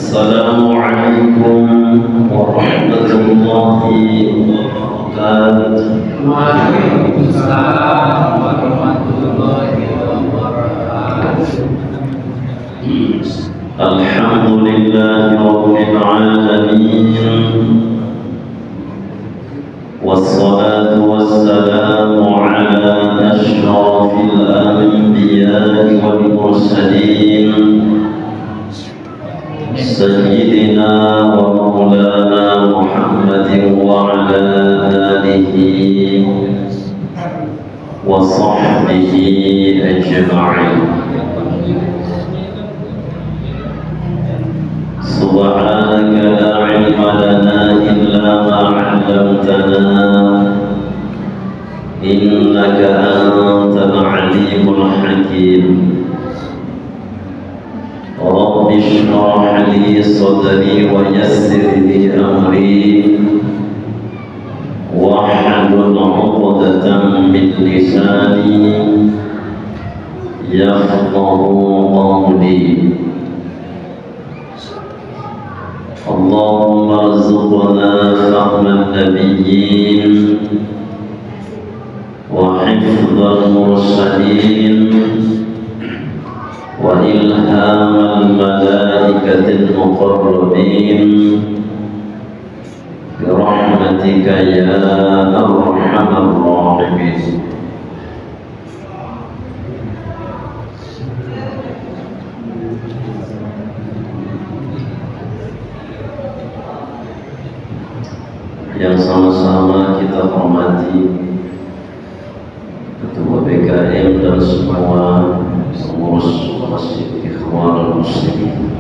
السلام عليكم ورحمة الله وبركاته. وعليكم السلام ورحمة الله وبركاته. الحمد لله رب العالمين، والصلاة والسلام على أشرف الأنبياء والمرسلين سيدنا ومولانا محمد وعلى آله وصحبه أجمعين. سبحانك لا علم لنا إلا ما علمتنا إنك أنت العليم الحكيم. رب اشرح لي صدري ويسر لي أمري واحلل عقدة من لساني يفقه قولي. اللهم ارزقنا فهم النبيين وحفظ المرسلين وإلهام الملائكة المقربين برحمتك يا أرحم الراحمين. Yang sama-sama kita hormati Ketua BKM dan semua pengurus Masjid Ikhwanul Muslimin.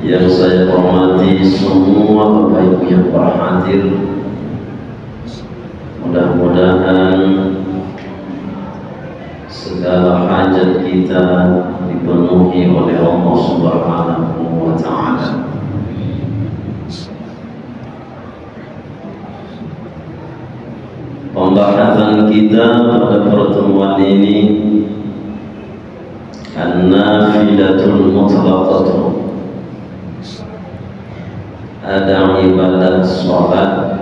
Yang saya hormati semua Bapak Ibu yang berhadir, mudah-mudahan segala hajat kita dipenuhi oleh Allah Subhanahu wa Ta'ala. Pembahasan kita pada pertemuan ini An-Nafilatul Mutlaqatu, ada ibadat sholat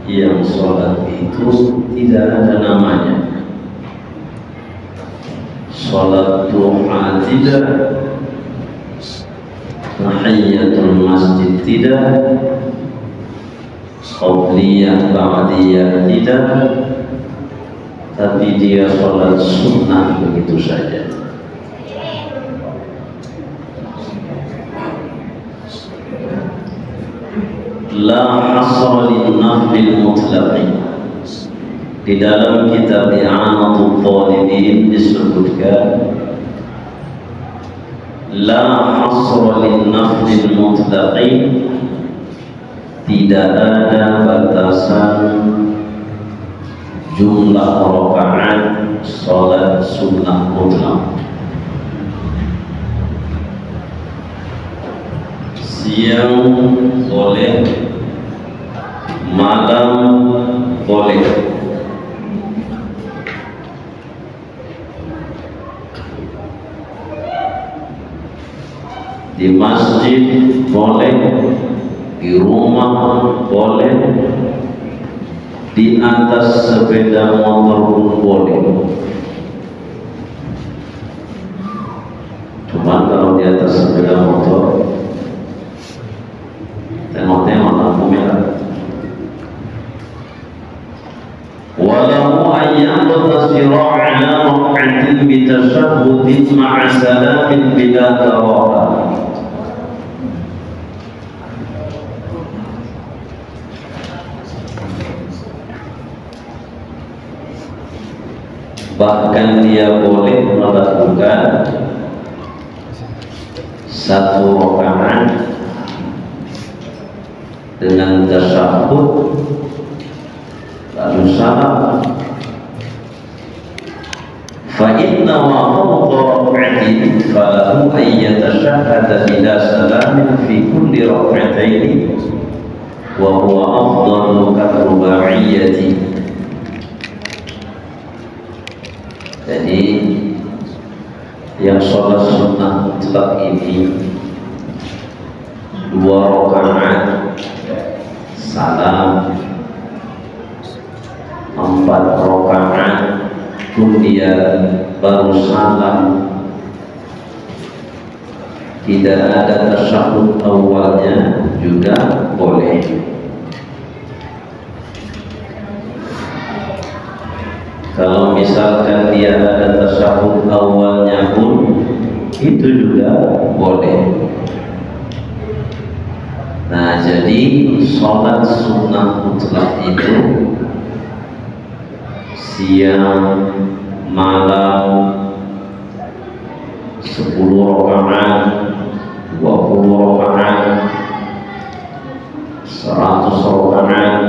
yang sholat itu tidak ada namanya. Sholat duha tidak, tahiyyatul masjid tidak, qabliyah ba'diyah tidak, tapi dia sholat sunnah begitu saja. La hasra lin-nafil mutlaqin. Di dalam kitab I'anatul Talibin disebutkan la hasra lin-nafil mutlaqin, tidak ada batasan jumlah rakaat salat sunnah mutlak. Siang boleh, malam boleh. Di masjid boleh, di rumah boleh, di atas sepeda motor pun boleh. Cuma kalau di atas sepeda motor tengok-tengok lampu merah. Walau ayat tasirah ala raq'atin bitashahhudin ma'a salamin bila taraha. Bahkan dia boleh melakukan satu rakaat dengan tasyahud lalu salam. Fa inna wa fawqa raq'atin falahu an yatashahhada bila salamin fi kulli raq'atayn wa huwa afdalu yang sholat sunnah mutlak ini 2 rakaat salam, 4 rakaat kemudian baru salam, tidak ada tasyahud awalnya juga boleh. Kalau misalkan dia ada tasyahud awalnya pun itu juga boleh. Nah, jadi sholat sunnah mutlak itu siang, malam, 10 rakaat, 20 rakaat, 100 rakaat,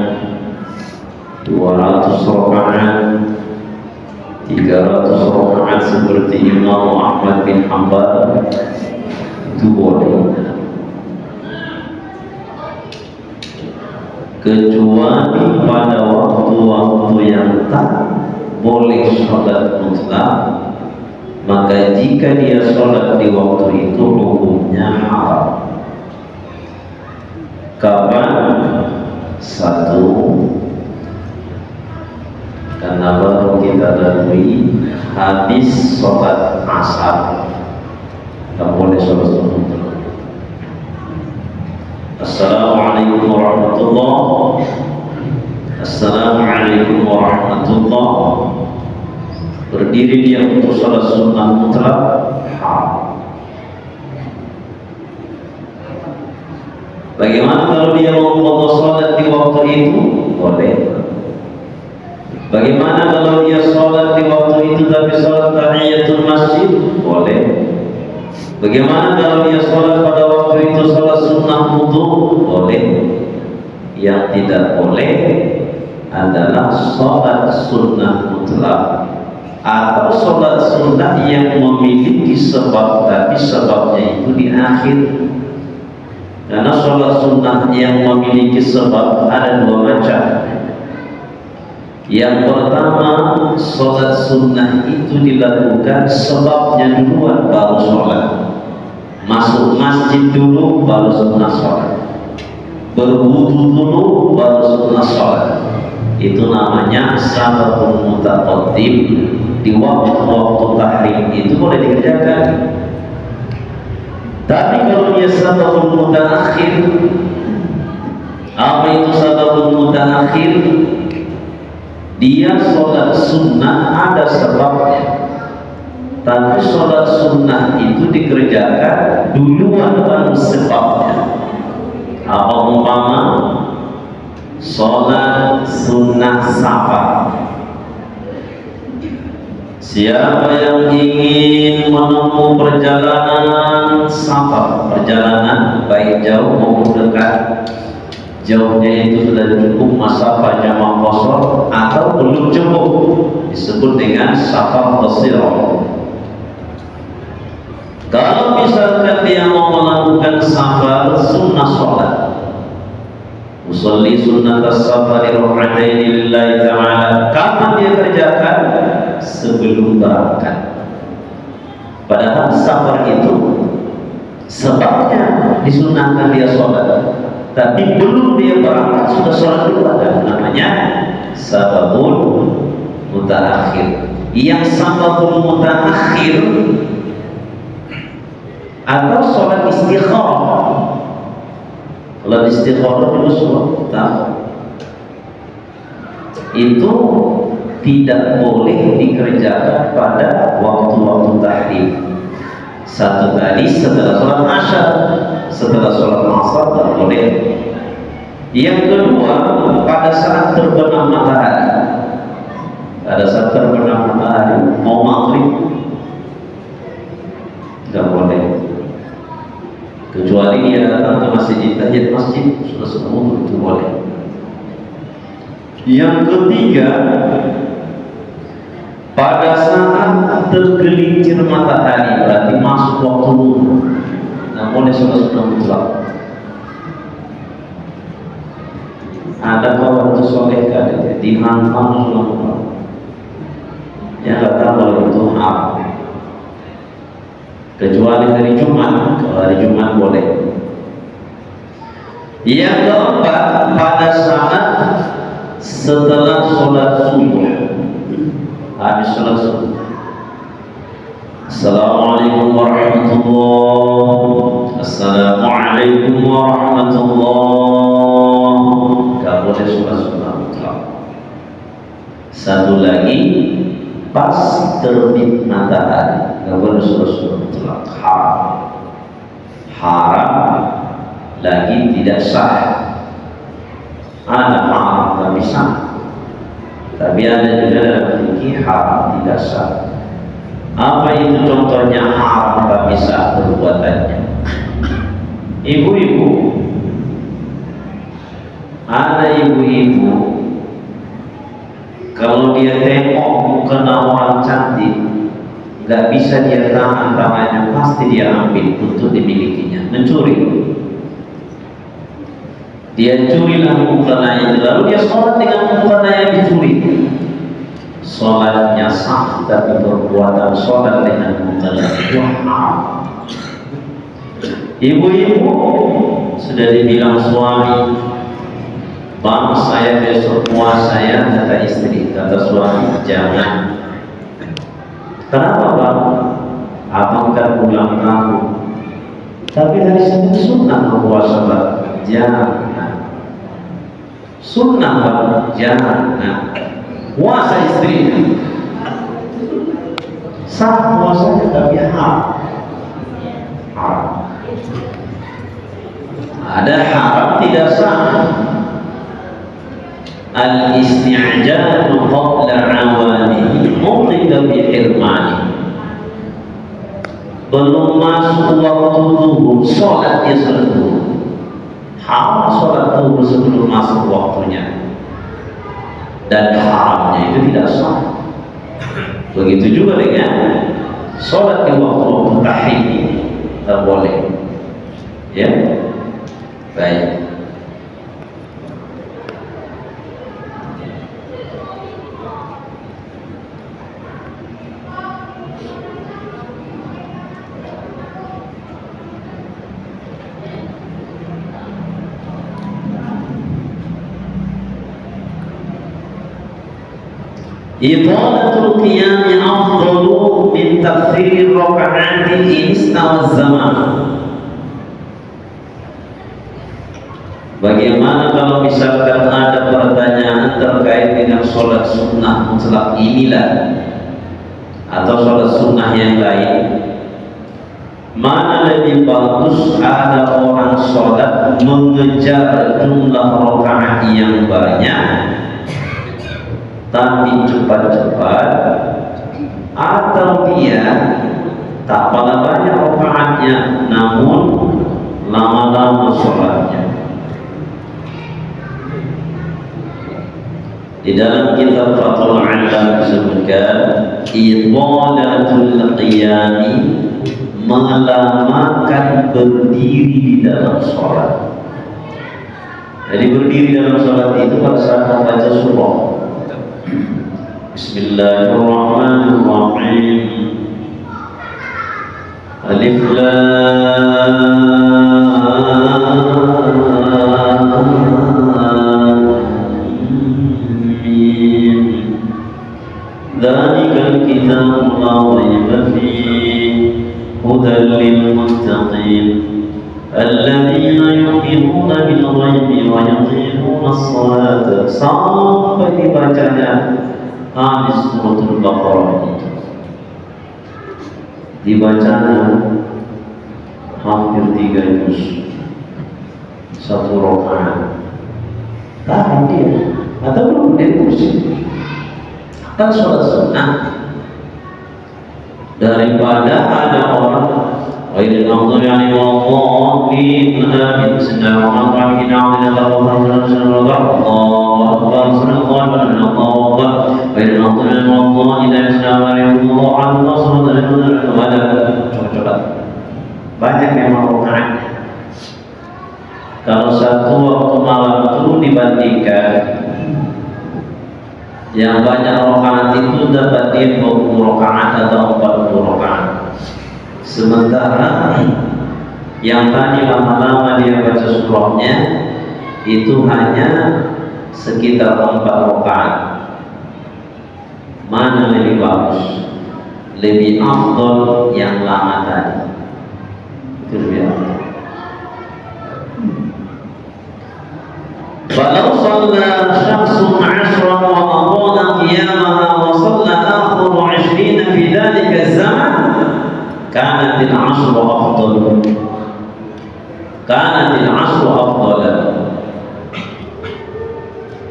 200 rakaat, 300 rakaat seperti Imam Ahmad bin Hanbal itu boleh, kecuali pada waktu-waktu yang tak boleh sholat mutlak, maka jika dia sholat di waktu itu hukumnya haram. Kapan? 1, karena baru kita lalui habis sholat asar, tak boleh sholat sunnah. Assalamualaikum warahmatullahi wabarakatuh. Assalamualaikum warahmatullahi wabarakatuh. Berdiri dia untuk sholat sunnah mutlak haram. Bagaimana kalau dia mau sholat di waktu itu? Boleh. Bagaimana kalau dia sholat di waktu itu tapi sholat tahiyatul masjid? Boleh. Bagaimana kalau dia sholat pada waktu itu sholat sunnah wudu? Boleh. Yang tidak boleh adalah sholat sunnah mutlak atau sholat sunnah yang memiliki sebab tapi sebabnya itu di akhir. Karena sholat sunnah yang memiliki sebab ada 2 macam. Yang pertama, sholat sunnah itu dilakukan sebabnya duluan baru sholat. Masuk masjid dulu baru sunnah sholat, berwudu dulu baru sunnah sholat. Itu namanya sababun mutaqaddim. Di waktu-waktu tahrim itu boleh dikerjakan. Tapi kalau dia sababun mutaakhir, apa itu sababun mutaakhir? Dia sholat sunnah ada sebabnya, tapi sholat sunnah itu dikerjakan duluan baru sebabnya. Apa umpama sholat sunnah safar? Siapa yang ingin menempuh perjalanan safar, perjalanan baik jauh maupun dekat, jauhnya itu sudah cukup masafah jamak qasar atau belum cukup, disebut dengan safar qasirah. Kalau misalkan dia mau melakukan safar sunnah sholat, usolli sunnat as-safari rak'ataini lillahi ta'ala, kapan dia kerjakan? Sebelum berangkat. Padahal safar itu sebabnya disunahkan dia sholat, tapi belum dia berangkat sudah sholat dulu, ada namanya sababul mutaakhir. Yang sababul mutaakhir atau sholat istikharah. Sholat istikharah itu sholat itu tidak boleh dikerjakan pada waktu-waktu tahrim. Satu tadi setelah sholat asyar, setelah sholat asar tak boleh. Yang kedua, pada saat terbenam matahari. Pada saat terbenam matahari mau maghrib tidak boleh, kecuali dia datang ke masjid, tahiyat masjid sudah semua itu boleh. Yang ketiga, pada saat tergelincir matahari berarti masuk waktu wudu, nah boleh sholat sunnah mutlak. Ada kawan itu soleh kan, dihantam sunnah mutlak. Yang nggak tahu kalau itu haram. kecuali hari Jumat. Kalau hari Jumat boleh. Yang keempat, pada saat setelah sholat subuh, habis sholat subuh. Assalamualaikum warahmatullahi. Assalamualaikum warahmatullahi. Gak boleh sholat sunnah mutlak. Satu lagi, pas terbit matahari, gak boleh sholat sunnah mutlak. Haram, lagi tidak sah. Ada haram tapi sah, tapi ada juga dalam fikih haram tidak sah. Apa itu contohnya haram tapi sah perbuatannya? Ibu-ibu, ada ibu-ibu kalau dia tengok muka orang cantik, nggak bisa dia tahan tangannya, pasti dia ambil untuk dimilikinya, mencuri. Dia curilah mukena itu, lalu dia sholat dengan mukena yang dicuri. Sholatnya sah, tapi perbuatan sholat dengan mukena itu haram. Ibu-ibu sudah dibilang suami, bang saya besok puasa ya, kata istri, kata suami, jangan. Kenapa bang? Abang kan pulang kampung, tapi dari sini sunnah puasa bang. Jangan. Sunnah bang, jangan. Puasa istri sah puasanya, tapi haram. Ada haram tidak sah. Al-isti'jal qabla awanihi muqida bi hirmani. Belum masuk waktu zuhur, sholat dia sholat zuhur. Haram sholat zuhur sebelum masuk waktunya, dan haramnya itu tidak sah. Begitu juga dengan sholat di waktu tahiyat ini tak boleh. Ya, baik. Idhalatul qiyam afdalu min takthir raka'atin in istawa zaman. Bagaimana kalau misalkan ada pertanyaan terkait dengan sholat sunnah mutlak inilah atau sholat sunnah yang lain, mana lebih bagus ada orang sholat mengejar jumlah rakaat yang banyak tapi cepat-cepat, atau dia tak pala banyak rakaatnya namun lama-lama sholatnya? Di dalam kitab Fathul Alam disebutkan idhalatul qiyami, melamakan berdiri di dalam sholat. Jadi berdiri dalam sholat itu pada saat membaca surah. Bismillahirrahmanirrahim. Alif Lam Mim. Dzalikal kitabu la raiba fihi hudan lil muttaqin alladzina yuqimuna bil ghaibi wa yuqimuna as-salata. Sampai dibacanya habis suratul Baqarah itu, dibacanya hampir 3 juz, 1 rakaat. Tahan dia atau belum dia kursi, kan sholat sunnah. Daripada ada orang ghairil maghdubi alaihim waladdallin, amin. Bismillahirrahmanirrahim. Allahu akbar, sallallahu alaihi wasallam. Coba banyak memang rakaatnya. Kalau satu waktu malam itu dibandingkan yang banyak rakaat itu dapat dia 20 rakaat atau 40 rakaat. Sementara yang tadi lama-lama dia baca surahnya itu hanya sekitar 4 rakaat. Mana lebih bagus? Lebih afdal yang lama tadi. Itu lebih afdal. Falau shalla syakhsun 'ashran wa aqala qiyamaha wa shalla akharu 'ishrina fi dhalika az-zaman kanat al-'ashru afdal. Kanat al-'ashru afdal.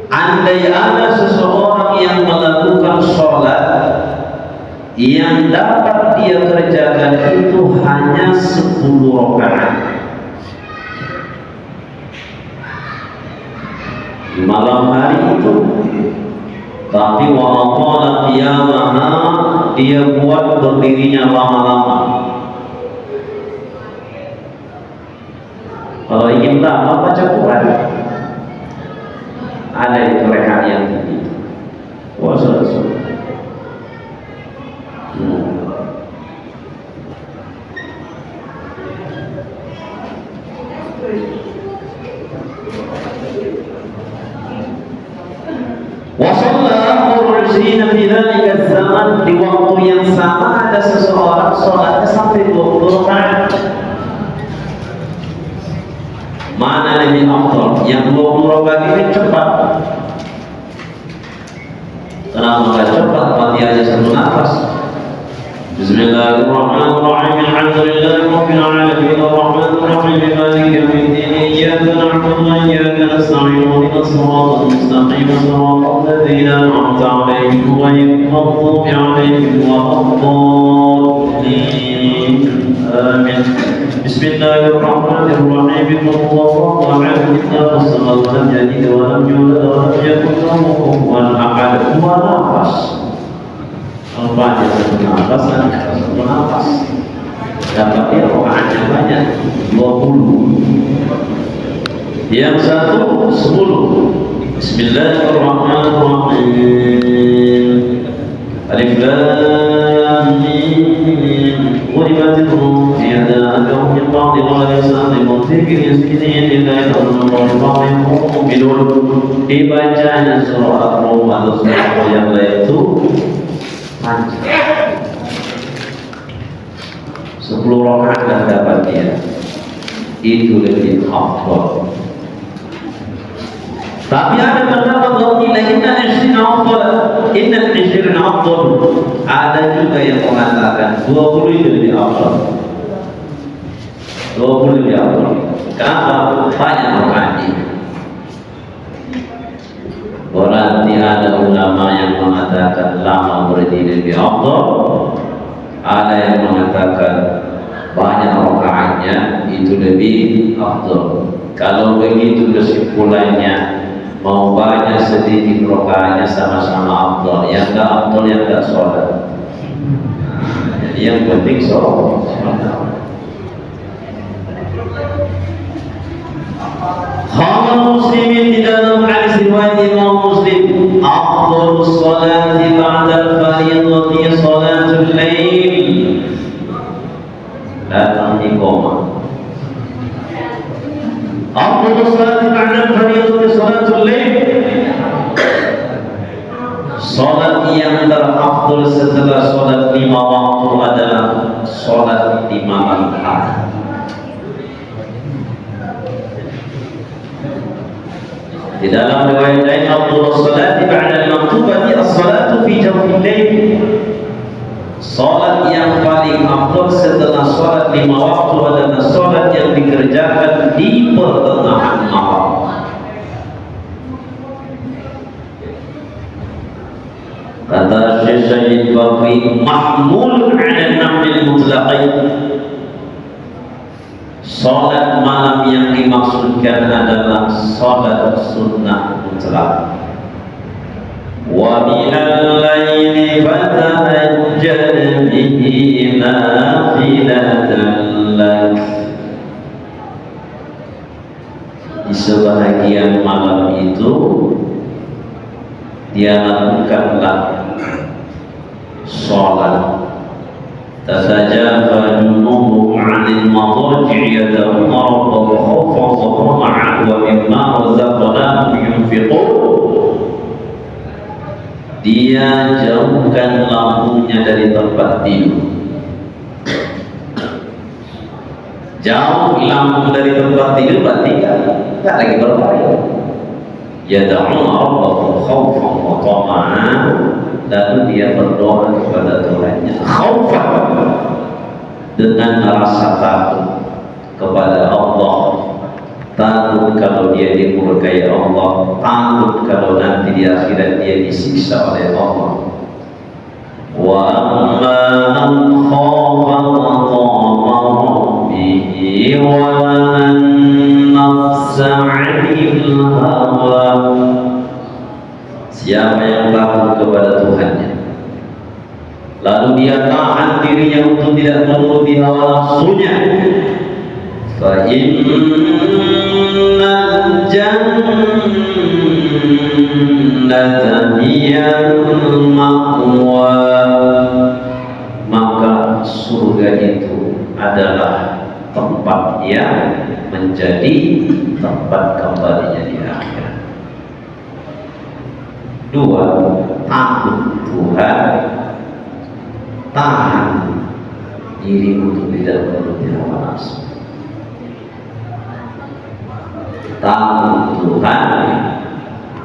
Andai ada seseorang yang melakukan sholat yang dapat dia kerjakan itu hanya 10 rakaat di malam hari itu, tapi wa aqala qiyamaha, dia buat berdirinya lama-lama. Kalau ingin lama baca Quran, ada itu rekan yang tinggi. Puasa sunnah. Wasalla urusina fi dzalika zaman, di waktu yang sama ada seseorang sholatnya sampai 20 rakaat. Mana lebih afdal? Yang 20 rakaat ini cepat. Kenapa enggak cepat? Fatihahnya 1 nafas. Bismillahirrahmanirrahim. Alhamdulillahi rabbil alamin arrahmanir rahim maliki yaumiddin iyyaka na'budu wa iyyaka nasta'in ihdinas siratal mustaqim siratal ladzina an'amta 'alaihim ghayril maghdubi 'alaihim waladdallin. Amin. Bismillahirrahmanirrahim. Allahu a'lam bishawab. Lam yalid wa lam yulad wa lam yakul lahu kufuwan ahad. Dua nafas. Kalau baca 1 nafas, 1 nafas. Dapatnya rakaatnya banyak, 20. Yang satu 10. Bismillahirrahmanirrahim. Alif lam mim. Ghulibatir rum fi adaa'ihim min ba'di ghalisatin mudhikin yasminin lillahi al-rahman mu'minun. Dibacanya surah Ar-Rum atau surah yang lain itu panjang. 10 rakaat dah dapat dia. Itu lebih afdal. Tapi ada pendapat bahwa innal 20 afdal. Innal 20 afdal. Ada juga yang mengatakan 20 itu lebih afdal. 20 lebih afdal. Kenapa? Banyak rakaatnya. Berarti ada ulama yang mengatakan lama berdiri lebih afdal. Ada yang mengatakan banyak rakaatnya itu lebih afdal. Kalau begitu kesimpulannya, mau banyak sedikit rakaatnya sama-sama afdal. Yang enggak afdal yang enggak sholat. Jadi yang penting sholat. Khawal muslimin di dalam hadis riwayat Imam Muslim, afdalus sholati ba'da al-fariidati sholatul lail. Datang di koma. Afdalus sholati ba'da al-fariidati sholatul lail. Sholat yang terafdal setelah sholat 5 waktu adalah sholat di malam hari. Di dalam riwayat lain, afdalus sholati ba'da al-maktubati as-sholatu fi jawfil lail. Sholat yang paling afdal setelah sholat 5 waktu adalah sholat yang dikerjakan di pertengahan malam. Kata Syekh Sayyid Bakri, mahmul 'ala an-nafil mutlaqi. Salat malam yang dimaksudkan adalah salat sunnah mutlak. Wa minal laili fatahajjad bihi nafilatan lak. Di sebahagian malam itu dia lakukanlah salat تتجافى جنوبهم عن المضاجع يدعون ربهم خوفا وطمعا ومما رزقناهم ينفقون. Dia jauhkan lambungnya dari tempat tidur. Jauh lambung dari tempat tidur berarti enggak lagi berbahaya. Yad'una rabbahum khaufan wa tama'an, lalu dia berdoa kepada Tuhannya khaufan, dengan rasa takut kepada Allah, takut kalau dia dimurkai Allah, takut kalau nanti di akhirat dia disiksa oleh Allah. Wa amma man khafa maqama rabbih wa nafsa 'anil hawa. Siapa yang takut kepada Tuhannya, lalu dia tahan dirinya untuk tidak menuruti hawa nafsunya, fa innal jannata hiyal ma'wa, maka surga itu adalah tempat yang menjadi tempat kembalinya di akhirat. Dua, takut Tuhan, tahan diri untuk tidak menuruti hawa nafsu. Takut Tuhan,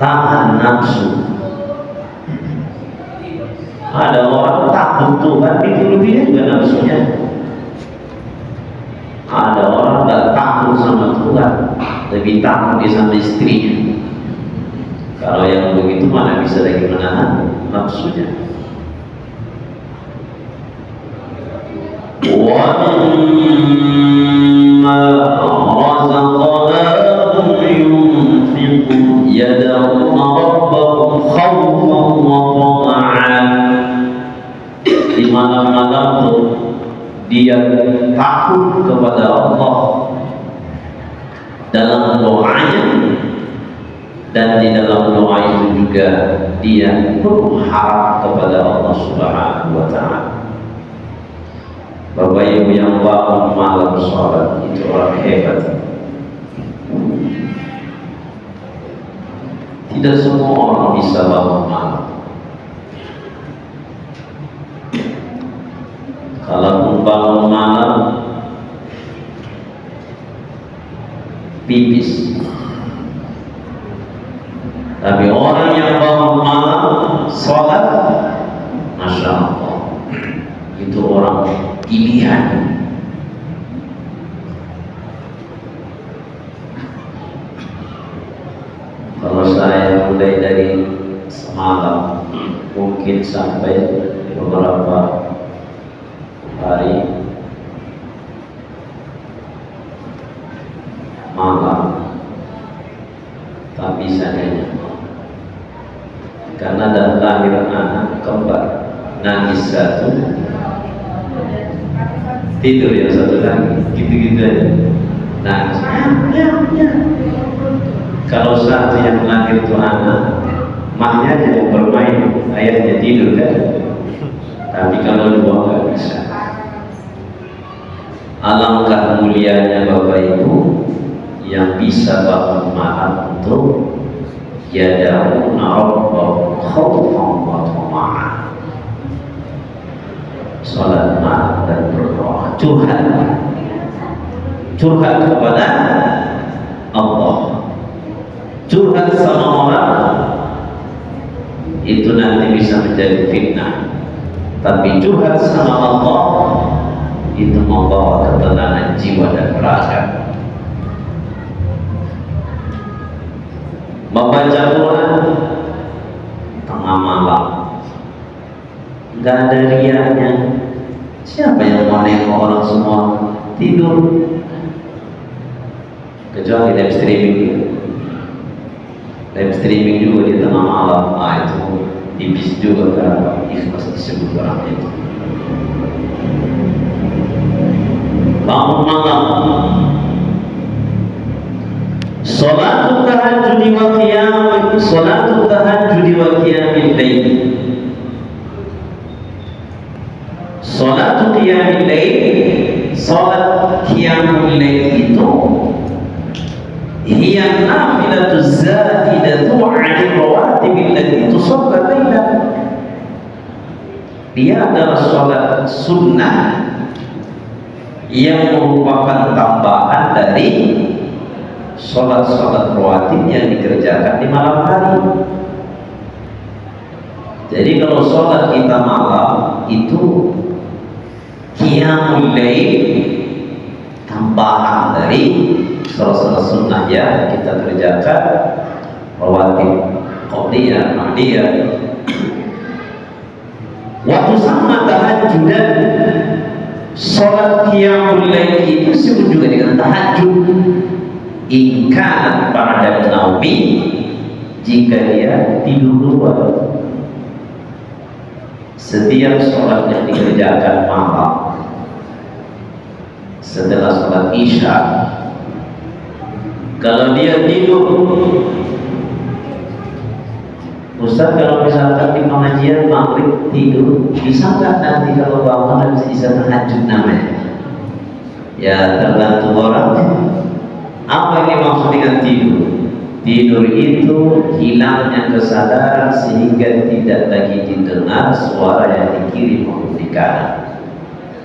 tahan nafsu. Ada orang takut Tuhan, dituruti juga nafsunya. Ada orang tak takut sama Tuhan, lebih takut dia sama istrinya. Kalau yang begitu mana bisa lagi menahan nafsunya. Wa mimma razaqnahum yunfiqun yad'una rabbahum khawfan wa tama'an. Di mana-mana dia takut kepada Allah dalam doanya, dan di dalam doa itu juga dia berharap kepada Allah Subhanahu wa Ta'ala. Bapak Ibu yang bangun malam sholat itu orang hebat. Tidak semua orang bisa bangun malam. Kalau bangun malam pipis. Tapi orang yang bangun malam sholat, Masya Allah, itu orang pilihan. Kalau saya mulai dari semalam, mungkin sampai beberapa hari malam, tak bisa nyanyi. Karena ada lahir anak kembar, nangis satu, tidur yang satu lagi, gitu-gitu aja, nangis. Kalau satu yang lahir itu anak, mahnya yang bermain, ayahnya tidur kan. Tapi kalau dua nggak bisa. Alangkah mulianya Bapak Ibu yang bisa bangun malam untuk yad'una rabbahum khawfan wa tama'an, salat malam dan berdoa, curhat kepada Allah. Curhat sama orang itu nanti bisa menjadi fitnah, tapi curhat sama Allah itu membawa ketenangan jiwa dan raga. Membaca Quran tengah malam, nggak ada riaknya. Siapa yang mau nengok orang semua tidur? Kecuali live streaming juga di tengah malam. Itu tipis juga karena ikhlas disebut orang itu. Bangun malam, Salatul tahajjud wa qiyamul salatul tahajjud wa qiyamil lail. Salatu qiyamul lail, salat qiyamul lail itu hiya nafilatu zadidatu 'ala rawatib allati tusalla lailan. Dia adalah salat sunnah yang merupakan tambahan dari salat-salat rawatib yang dikerjakan di malam hari. Jadi kalau salat kita malam itu qiyamul lail, tambahan dari salat-salat sunnah yang kita kerjakan rawatib, qabliyah, ba'diyah. Waktu sama tahajjudan, salat qiyamul lail itu disebut juga dengan tahajud. In kana ba'da naumi, jika dia tidur luar. Setiap sholat yang dikerjakan malam setelah sholat isya, kalau dia tidur, Ustaz, kalau misalkan di pengajian maghrib tidur, bisa nggak nanti kalau bangun bisa tahajud namanya? Ya tergantung orang. Apa yang dimaksud dengan tidur? Tidur itu hilangnya kesadaran sehingga tidak lagi didengar suara yang di kiri maupun di kanan.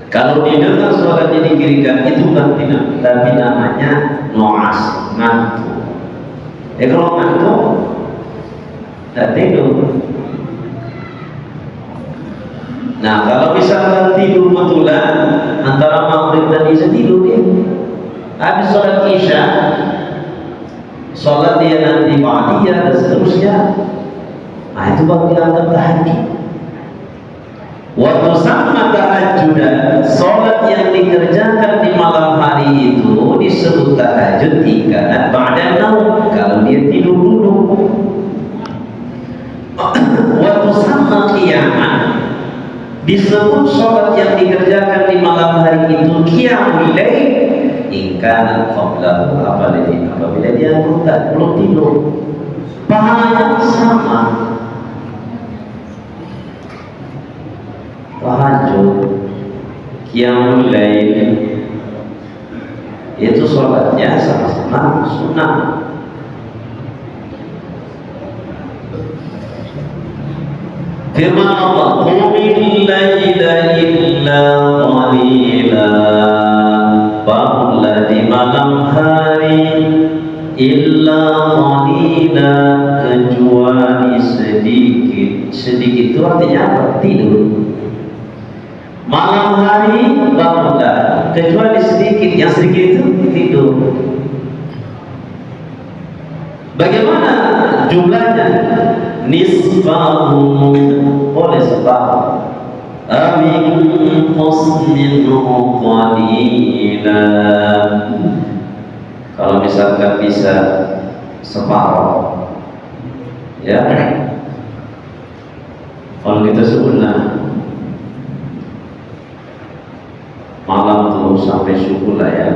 Kalau didengar suara yang di kiri kanan itu bukan tidur, tapi namanya nu'as, ngantuk. Kalau ngantuk, tidak tidur. Nah, kalau misalkan tidur betulan antara maghrib dan isya tidur dia. Habis sholat isya, sholat dia nanti ba'diyah dan seterusnya. Nah, itu baru dianggap tahajud. Waktu sama tahajjudan, sholat yang dikerjakan di malam hari itu disebut tahajud jika ba'da naum, kalau dia tidur dulu. Waktu sama qiyamah, disebut sholat yang dikerjakan di malam hari itu qiyamul lail, ingkana qablahu, apabila dia belum tidur, pahalanya sama. Tahajud, qiyamul lail itu sholatnya sama-sama sunnah. Firman Allah, qumil laila illa qalila, bangunlah di malam hari illa qalila, kecuali sedikit. Sedikit itu artinya apa? Tidur. Malam hari bangunlah kecuali sedikit, yang sedikit itu tidur. Bagaimana jumlahnya? Nisfahu, boleh separuh. Amin qasminhu qalila, kalau misalkan bisa separuh, ya. Kalau kita sebutlah malam tuh sampai subuh lah ya.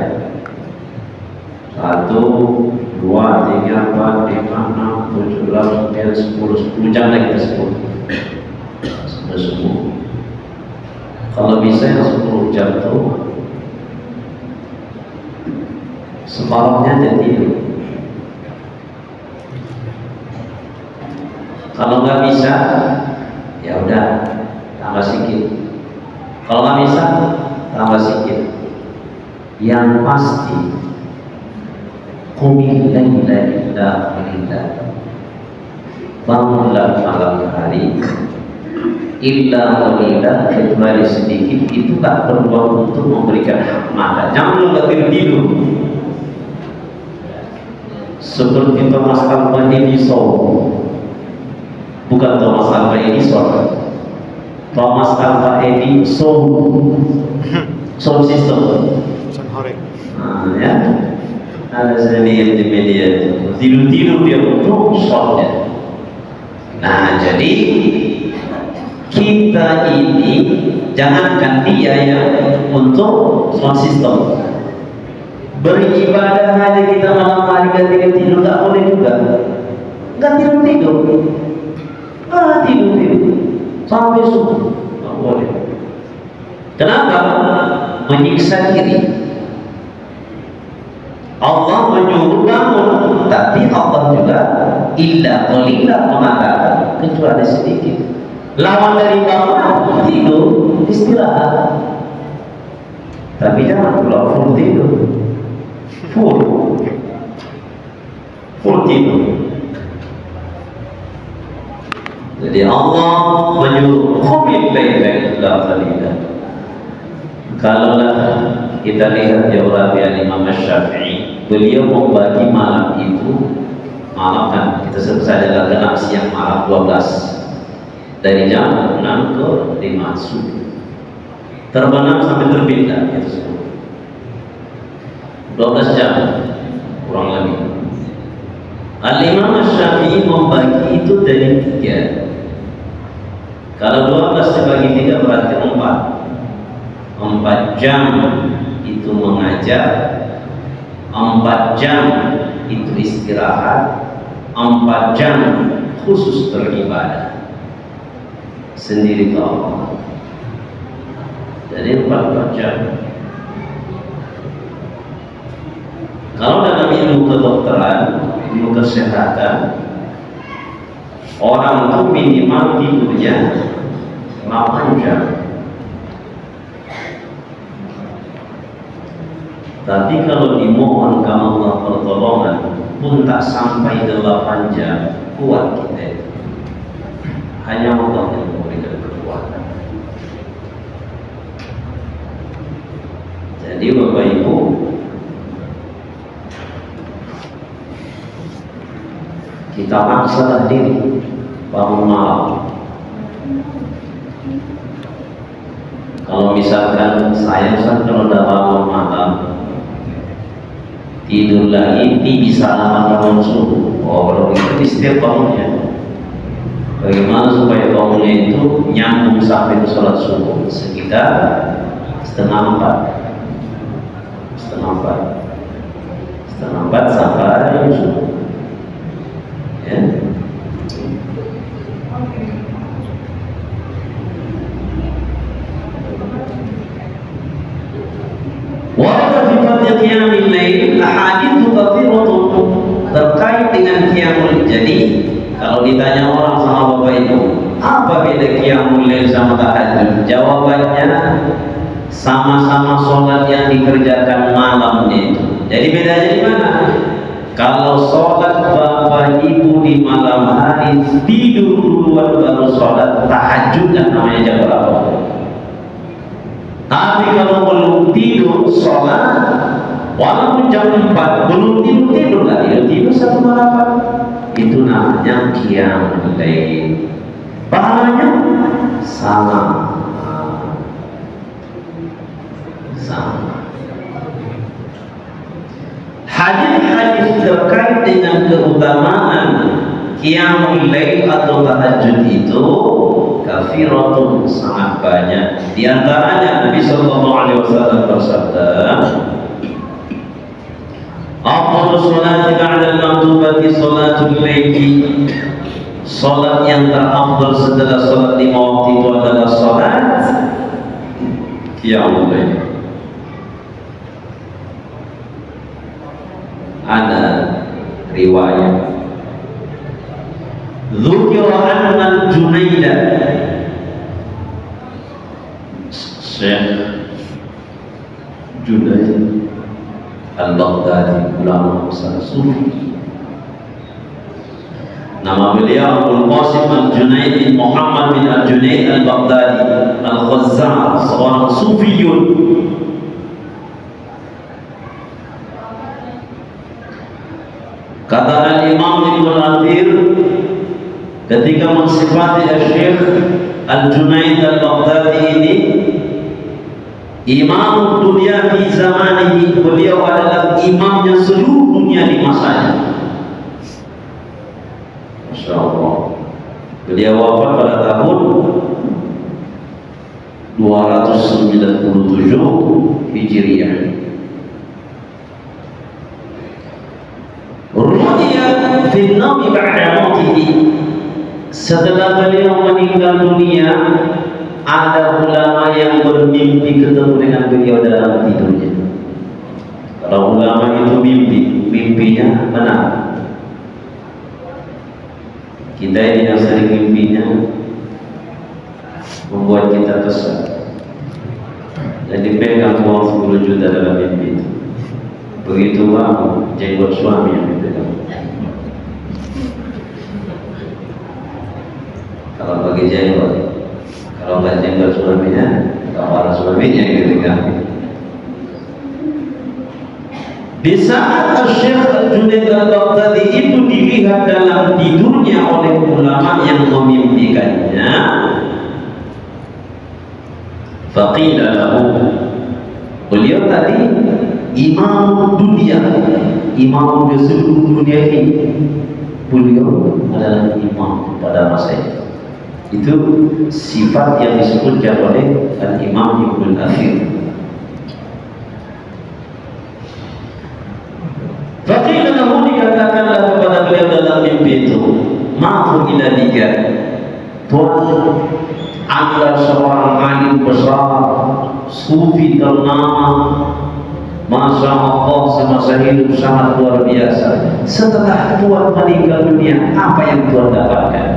1, 2, 3, 4, 5, 6, 7, 8, 9, 10 jam lagi kita sebut sampai subuh. Kalau bisa yang 10 jam tuh separuhnya jadi tidur. Kalau nggak bisa, ya udah tambah sedikit. Kalau nggak bisa, tambah sedikit. Yang pasti, qumil laila illa qalila, bangunlah malam hari illa qalila, kecuali sedikit. Itu tak peluang untuk memberikan hikmah. Jangan lupa tidur. Seperti Thomas Alva Edison, bukan Thomas Alva Edison, Thomas Alva Edison, sound system. Ya, ada senior di media tidur dia untuk soundnya. Nah, jadi kita ini jangankan dia ya untuk sound system, beribadah aja kita malam hari gak tidur nggak boleh juga, nggak tidur sampai subuh nggak boleh. Kenapa? Menyiksa diri. Allah menyuruh bangun, tapi Allah juga illa qalila mengatakan kecuali sedikit. Lawan dari bangun tidur, istirahat. Tapi jangan pula full tidur. Full tidur. Jadi Allah menyuruh qumil laila illa qalila. Kalaulah kita lihat jawaban Imam Syafi'i, beliau membagi malam itu, malam kan kita sebut saja genap siang malam 12, dari jam 6 ke 5 subuh, terbenam sampai terbit itu semua 12 jam kurang lebih. Al-Imam Syafi'i membagi itu dari 3. Kalau 12 dibagi 3 berarti 4 jam itu mengajar, 4 jam itu istirahat, 4 jam khusus beribadah sendiri ke Allah. Jadi 4 jam. Kalau dalam ilmu kedokteran, ilmu kesehatan, orang itu minimal tidurnya 8 jam. Tapi kalau dimohon ke Allah pertolongan pun tak sampai 8 jam, kuat kita itu. Hanya Allah yang memberikan kekuatan. Jadi Bapak Ibu, kita paksalah diri bangun malam. Kalau misalkan saya kalau udah bangun malam, tidur lagi, bisa bangun subuh. Kalau itu di setiap bangunnya. Bagaimana supaya bangunnya itu nyambung sampai ke sholat subuh? Sekitar setengah 4 sampai subuh. Ya. Warada fi fadli qiyamil lail ahaditsu katsiratun terkait dengan qiyamul. Jadi kalau ditanya orang sama Bapak Ibu, apa beda qiyamul lail sama tahajud? Jawabannya sama-sama sholat yang dikerjakan malamnya itu. Jadi bedanya di mana? Kalau sholat Bapak Ibu di malam hari tidur duluan baru sholat tahajud, namanya jam berapa? Tapi kalau belum tidur sholat, walaupun jam 4 belum tidur lagi, tidur 1 malam, itu namanya qiyamul lail. Pahalanya sama. Hadis-hadis terkait dengan keutamaan qiyamul lail atau tahajud itu kafiratun, sangat banyak. Di antaranya Nabi sallallahu alaihi wasallam bersabda, "Afdhalus sholati ba'da al-maktubati sholatul laili." Salat yang terafdal setelah salat 5 waktu itu adalah salat qiyamul lail. Ada riwayat dzukira anna al-Junaidah, Syekh Junaid al-Baghdadi, ulama besar sufi. Nama beliau Abdul Qasim al-Junaid bin Muhammad bin al-Junaid al-Baghdadi al-Ghazzar, seorang sufiyun. Kata Al-Imam Ibnu Al-Athir ketika mensifati Syekh Al-Junaid Al-Baghdadi ini, imam dunia di zamanihi, beliau adalah imamnya seluruh dunia di masanya. Masya Allah. Beliau wafat pada tahun 297 Hijriah. Ru'ya fi an-nawmi ba'da mautihi, setelah beliau meninggal dunia Ada ulama yang bermimpi ketemu dengan beliau dalam tidurnya. Kalau ulama itu mimpinya benar. Kita ini yang sering mimpinya membuat kita kesal. Jadi pegang uang 10 juta dalam mimpi itu. Begitu bangun jenggot suami yang dipegang. Kalau bagi jenggot, kalau nggak jenggot suaminya, kepala suaminya yang dipegang. Di saat Syekh Junaid Al-Baghdadi itu dilihat dalam tidurnya oleh ulama yang memimpikannya, faqila lahu, beliau tadi imam dunia, imam di seluruh dunia ini, beliau adalah imam pada masa itu. Itu sifat yang disebutkan oleh Al-Imam Ibnu Al-Athir. Faqila lahu, dikatakanlah kepada beliau dalam mimpi itu, ma'fu ila tiga, Tuhan, adalah seorang alim besar, sufi ternama, Masya Allah, semasa hidup sangat luar biasa. Setelah Tuhan meninggal dunia, apa yang Tuhan dapatkan?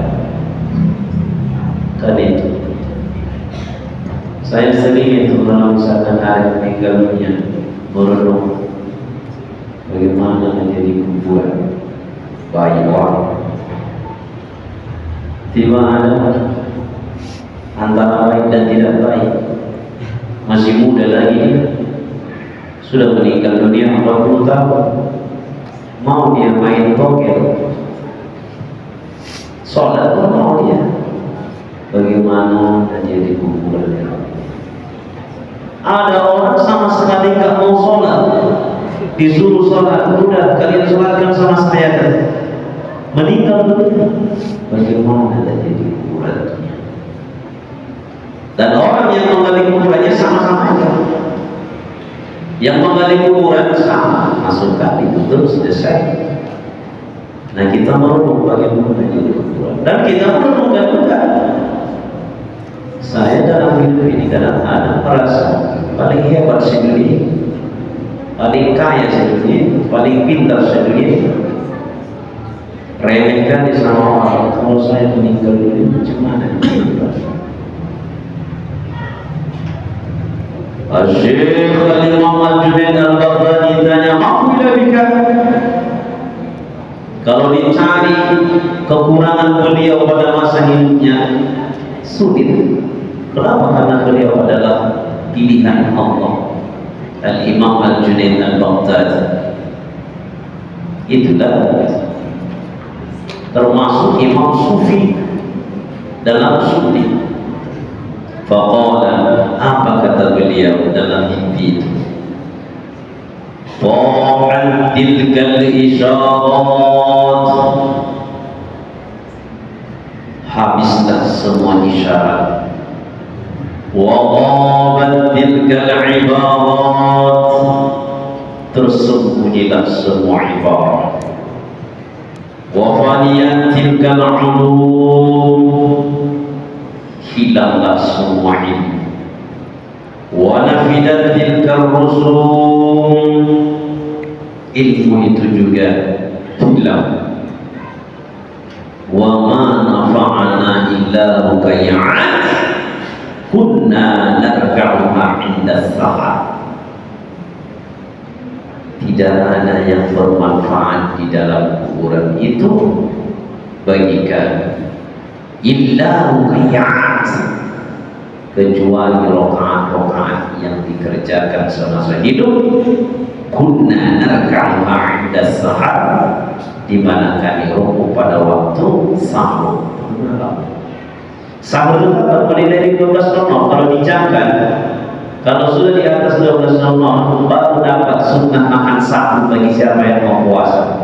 Kan itu. Saya sering itu kalau misalkan hari meninggal dunia, merenung bagaimana menjadi kuburan bayi orang. Tiba ada antara baik dan tidak baik, masih muda lagi, sudah meninggal dunia 40 tahun, mau dia main togel, sholat pun mau dia. Bagaimana menjadi kuburan? Ada orang sama sekali tak mau sholat, disuruh sholat, udah kalian sholatkan sama saya kan, meninggal dunia. Bagaimana menjadi kuburan? Dan orang yang menggali kuburannya sama-sama aja. Yang menggali kuburan sama, masuk kali tutup selesai. Nah kita merenung bagaimana menjadi kuburan, dan kita merenungkan juga. Saya dalam hidup ini kadang-kadang merasa paling hebat sedunia, paling kaya sedunia, paling pintar sedunia. Remehkan di sama orang. Kalau saya meninggal dunia, macam mana? Syekh Al-Imam Al-Junaid Al-Baghdadi tanya, "Ma'fila bika?" Kalau dicari kekurangan beliau pada masa hidupnya, sulit. Kenapa? Karena beliau adalah pilihan Allah. Al-Imam Al-Junaid Al-Baghdadi itulah termasuk imam sufi dalam sufi. Faqala, apa kata beliau dalam mimpi itu? Ta'an tilkal isyarat, habislah semua isyarat. Wa ghabat tilkal ibarat, tersembunyilah semua ibarat. Wa faniyat tilkal ulum, hilanglah semua ilmu. Wa nafidat tilkal rusum, ilmu itu juga hilang. Wa ma nafa'ana illa rukai'at kunna narka'uha inda sahar. Tidak ada yang bermanfaat di dalam kuburan itu bagi kami illa rukai'at, kecuali rakaat-rakaat yang dikerjakan semasa hidup. Kunna narka'uha inda sahar, di mana kami rukuk pada waktu sahur. Sahur itu kan mulai dari 12.00 kalau dijamkan. Kalau sudah di atas 12.00 baru dapat sunnah makan sahur bagi siapa yang mau puasa.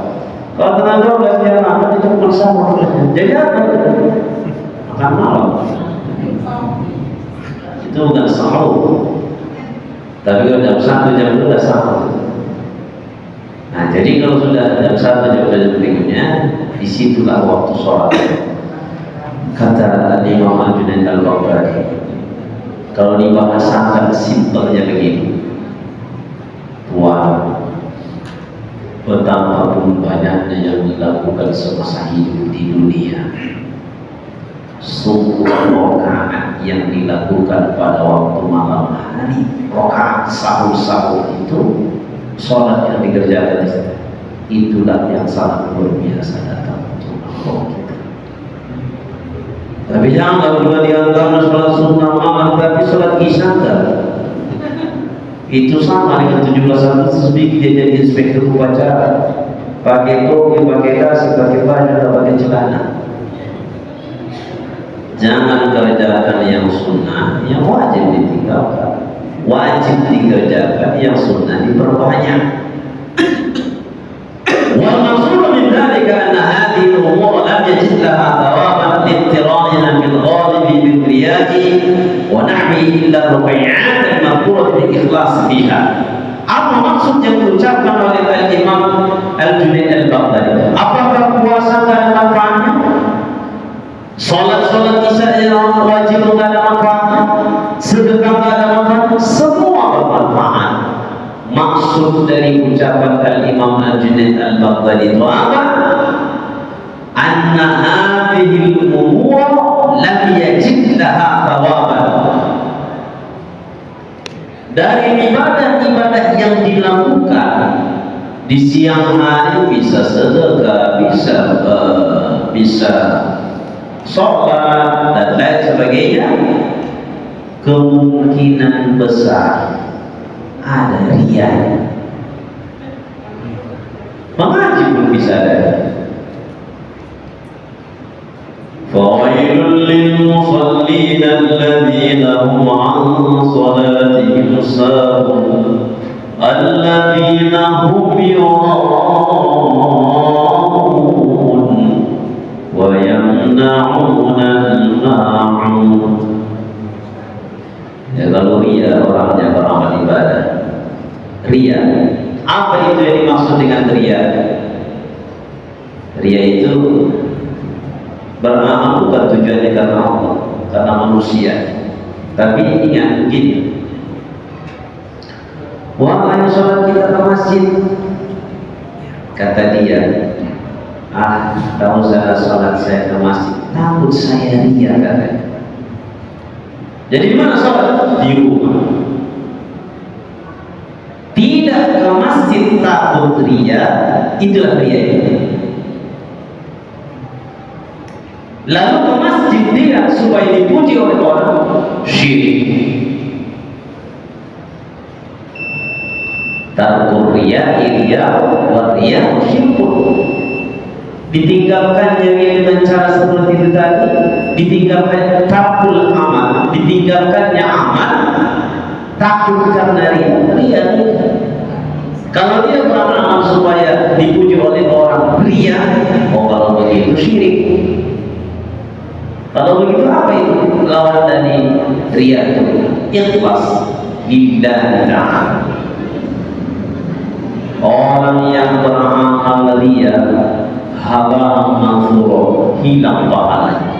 Kalau tengah 12 dia makan itu pun sahur. Jadi apa? Makan malam. Itu bukan sahur. Tapi kalau jam 1 jam 2 sudah sahur. Nah, jadi kalau sudah jam 1 jam 2 berikutnya, disitulah waktu sholat. Kata Imam Al-Junaid Al-Baghdadi, Kalau dibahasakan simpelnya begini, Tuhan, betapapun banyaknya yang dilakukan semasa hidup di dunia, sungguh rakaat yang dilakukan pada waktu malam hari, rakaat sahur-sahur itu, sholat yang dikerjakan itulah yang sangat luar biasa datang untuk Allah kita. Tapi janganlah juga diantaranya sholat sunnah malam, tapi sholat isya enggak. Itu sama dengan 17 Agustus dia jadi inspektur upacara, pakai topi, pakai dasi, pakai baju, atau pakai celana. Jangan kerjakan yang sunnah, yang wajib ditinggalkan. Wajib dikerjakan, yang sunnah diperbanyak. Wal maksud min dzalika anna hadhihi al-umur lam yajid laha thawaban liqtiranina bil ghalibi bil riya'i wa nahwi illa ruqai'at al-maqbulah bil ikhlas biha. Apa maksud yang diucapkan oleh Imam Al-Junaid Al-Baghdadi? Apakah puasa tidak ada manfaatnya? Sholat isya yang wajib tidak ada manfaatnya? Sedekah tidak ada manfaatnya? Semua bermanfaat. Maksud dari ucapan Al-Imam Al-Junaid Al-Baghdadi itu apa? Anna hadhihi al-umur lam yajid laha thawaban. Dari ibadah-ibadah yang dilakukan di siang hari, bisa sedekah, bisa sholat dan lain sebagainya, kemungkinan besar ada riya. Mengaji pun bisa ada. Fawailul lil musallin alladzina hum an salatihim sahun alladzina hum yura'un wa yamna'una al-ma'un. Ya, kalau riya orangnya beramal ibadah. Riya, apa itu yang dimaksud dengan riya? Riya itu beramal bukan tujuannya karena Allah, karena manusia. Tapi ingat begini, wah, ayo sholat kita ke masjid. Kata dia, kamu saya sholat saya ke masjid, takut saya riya, katanya. Jadi di mana sholat? Di rumah. Tidak ke masjid takut riya, itulah riya itu. Lalu ke masjid dia supaya dipuji oleh orang, syirik. Tarkur riya, wa riya syirkun. Ditinggalkannya dengan cara seperti itu tadi, ditinggalkan takul amal, ditinggalkannya amal takut karena riya. Kalau dia beramal supaya dipuji oleh orang, riya, kalau begitu syirik. Kalau begitu apa itu lawan dari riya itu? Ikhlas lillahi ta'ala. Orang yang beramal riya haba manthura, hilang pahalanya.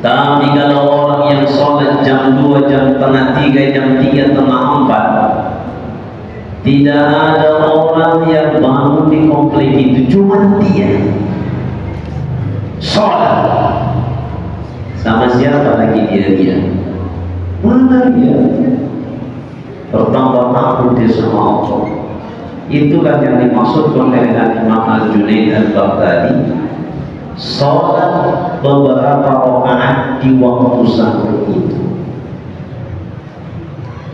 Tapi kalau orang yang sholat jam 2, jam setengah 3, jam 3, setengah 4, tidak ada orang yang bangun di komplek itu, cuma dia sholat. Sama siapa lagi dia? Mana dia? Bertambah takut dia sama Allah. Itulah yang dimaksudkan oleh Imam Al-Junaid Al-Baghdadi, sholat beberapa rakaat di waktu sahur itu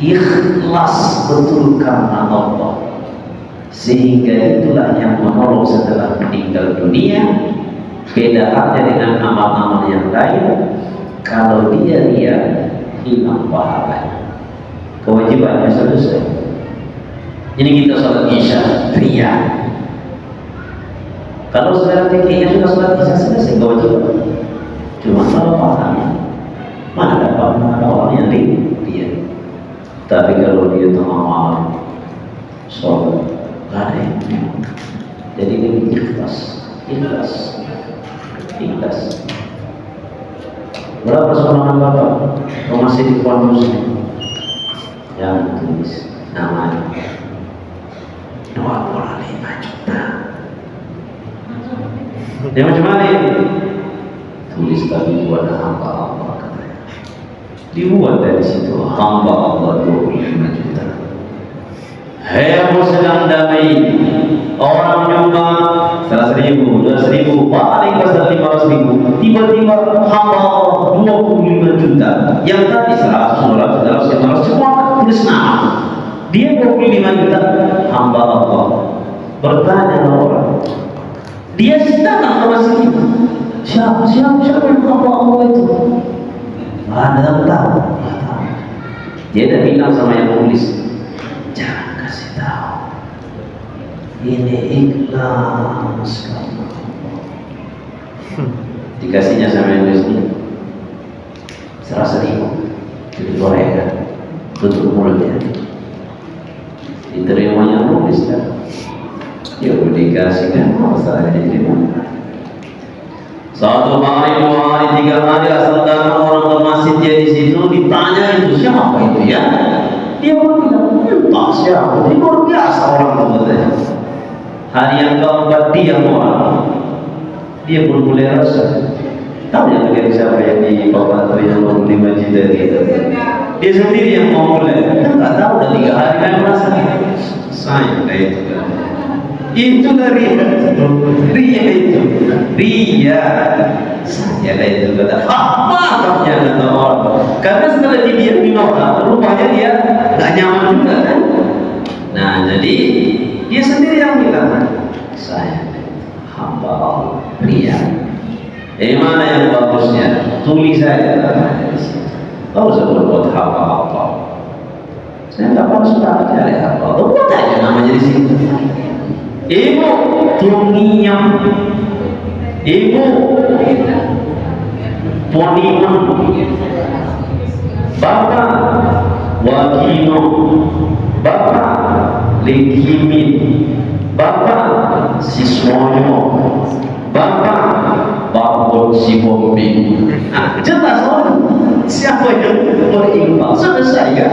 ikhlas betul karena Allah, sehingga itulah yang menolong setelah meninggal dunia. Beda halnya dengan amal-amal yang lain. Kalau dia hilang pahalanya, kewajibannya selesai. Ini kita sholat isya riya. Kalau saudara pikirnya sudah sholat isya selesai, kewajiban cuma kalau pahalanya mana ada orang yang riya. Tapi kalau dia tengah malam sholat, nggak ada yang riya. Jadi ini ikhlas. Berapa sumbangan Bapak? Kalau masih di kaum muslim? Yang tulis namanya 25 juta. Dia macam mana ini? Tulis tadi buat hamba Allah katanya. Dibuat dari situ hamba Allah 25 juta. Hei sedang damai, orang nyumbang 100.000, 200.000, paling besar 500.000. Tiba-tiba hamba Allah 25 juta. Yang tadi 100, 200, 500 semua tulis nama. Dia 25 juta hamba Allah. Bertanya orang, dia datang ke masjid. Siapa yang hamba Allah itu? Ada tahu? Dia dah bilang sama yang tulis, jangan kasih tahu. Ini ikhlas karena dikasihnya sama yang tulis ini 100.000 jadi gorengan tutup mulutnya. Diterimanya nulis kan? Ya udah dikasihkan, masalahnya diterima. Satu hari, 2 hari, 3 hari asal datang orang ke masjid dia di situ ditanya itu siapa itu ya? Dia pun bilang entah siapa. Ini luar biasa orang katanya. Hari yang keempat dia orang. Dia pun mulai rasa. Tahu yang terjadi siapa yang di Bapak yang 25 juta itu? Dia sendiri yang mau mulai. Kita tak tahu dah 3 hari kan merasa saya kayak itu kan. Itulah ria itu saya kayak itu kata maafnya kata orang karena setelah dia minum rupanya dia gak nyaman juga kan. Nah jadi dia sendiri yang bilang saya hamba Allah ria. Mana yang bagusnya tulis saja tahu saya berbuat hamba Allah. Saya tak pernah sudah cari hamba Allah buat aja namanya di sini. Ibu tungiam, ibu poniman, bapak wakino, bapak legimin, bapak siswanyo, bapak babon si bombi. Jelas orang siapa yang berimbang selesai ya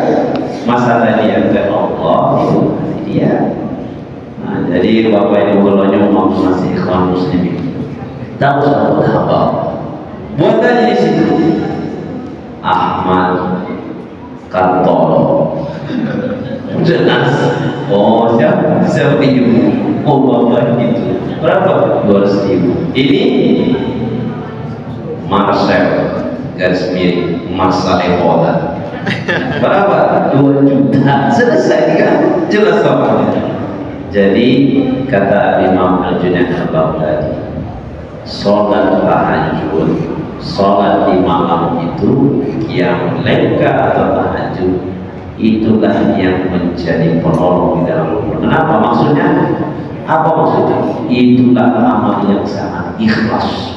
masalah dia ke Allah itu dia. Nah, jadi Bapak Ibu kalau nyumbang masih ikhwan muslimin tahu sahabat hamba buat aja di situ Ahmad Kantoro jelas. Oh siapa itu? Oh Bapak itu berapa? 200.000. Ini Marcel garis miring Marcel Ebola berapa? 2 juta. Selesai kan? Jelas sama. Jadi kata Imam Al-Junaid Al-Baghdadi, sholat tahajud, sholat di malam itu yang lengkap atau tahajud itulah yang menjadi penolong di dalam umur. Kenapa maksudnya? Apa maksudnya? Itulah amal yang sangat ikhlas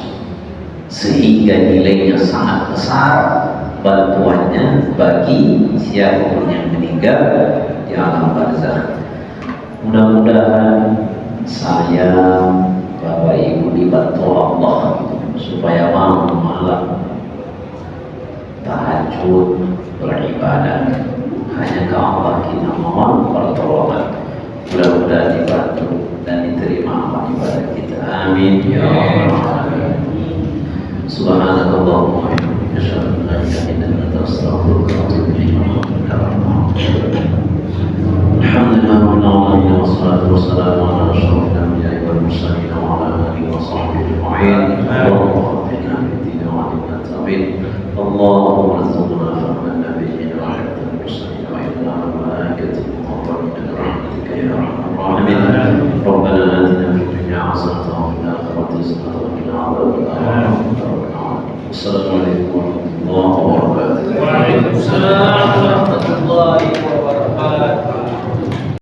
sehingga nilainya sangat besar bantuannya bagi siapapun yang meninggal di alam barzakh. Mudah-mudahan saya Bapak Ibu dibantu Allah supaya mau malam tahajud beribadah hanya ke Allah kita mohon pertolongan. Mudah-mudahan dibantu dan diterima amal ibadah kita. Amin ya Allah. Subhanallah wa bihamdihi asyhadu an la ilaha illa anta astaghfiruka wa atubu ilaik. Alhamdulillah rabbil alamin wassalatu wassalamu ala asyrofil anbiya'i wal mursalin wa ala alihi wa sahbihi ajma'in. Allahumma waffiqna lid-din wa alimna at-tawhid. Allahumma arzuqna fahma an-nabiyyin wa hifdha al-mursalin wa ilma al-malaikati muqarrabin bi rahmatika ya arhamar rahimin. Rabbana atina fid dunya hasanatan wa fil akhirati hasanatan wa qina adzaban nar. Assalamu alaikum warahmatullahi wabarakatuh. Waalaikumsalam warahmatullahi wabarakatuh.